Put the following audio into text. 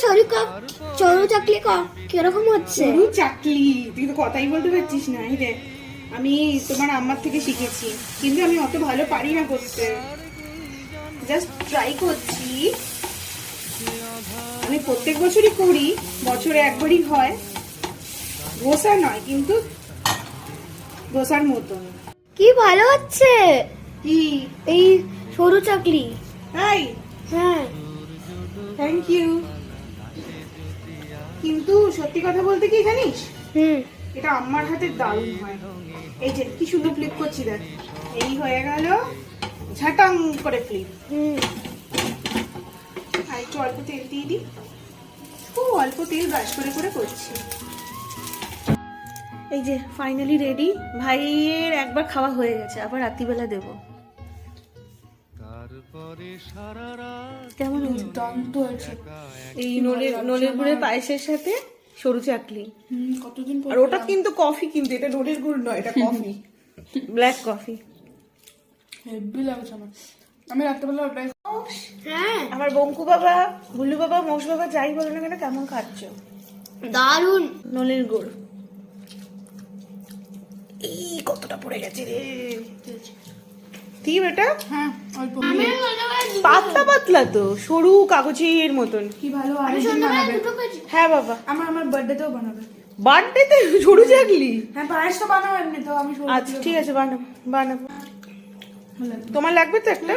সরু চাকলি কিরকম হচ্ছে? সরু চাকলি তুই তো কথাই বলতে পারছিস না। এই দেখ, আমি তোমার আম্মার থেকে শিখেছি, কিন্তু আমি অত ভালো পারি না করতে, জাস্ট ট্রাই করছি। আমি প্রত্যেক বছরই করি, বছরে একবারই হয়, ধোসা নয় কিন্তু ধোসার মতন। কি ভালো হচ্ছে কি এই সরু চাকলি। তাই? হ্যাঁ, থ্যাংক ইউ। কিন্তু সত্যি কথা বলতে কি জানিস, এটা আম্মার হাতে দারুণ হয়। এই যে কি সুন্দর ফ্লিপ করছি দেখ, এই হয়ে গেল, ঝাটাং করে ফ্লিপ। আর একটু অল্প তেল দিয়ে দিই, খুব অল্প তেল ব্রাশ করে করে করছি। এই যে ফাইনালি রেডি। ভাইয়ের একবার খাওয়া হয়ে গেছে, আবার রাত্রিবেলা দেব। কেমন দুর্দান্ত হয়েছে। এই নলের গুড়ের পায়েসের সাথে সরু চাকলি। কতদিন পর আর ওটা কিন্তু কফি, কিন্তু এটা নলের গুড় নয়, এটা কফি, ব্ল্যাক কফি। হেভি লাগছে আমার। আমি রাত্রেবেলা ওটাই হ্যাঁ, আমার বঙ্কু বাবা, বুল্লু বাবা, মৌস বাবা যাই বলো না কেন, কেমন খাচ্ছ? দারুন। নলের গুড়। এই কতটা পড়ে গেছে রে। কি বেটা? হ্যাঁ অল্প পাতলা পাতলা তো, সরু কাগজের মতন। কি ভালো আরেকদিন বানাবে। হ্যাঁ বাবা, আমার বার্থডেতেও বানাবে। বার্থডেতে সরু চাকলি? হ্যাঁ পায়েস তো বানাবো এমনি তো, আমি আচ্ছা ঠিক আছে, বানাবো বানাবো। তোমার লাগবে তো একটা?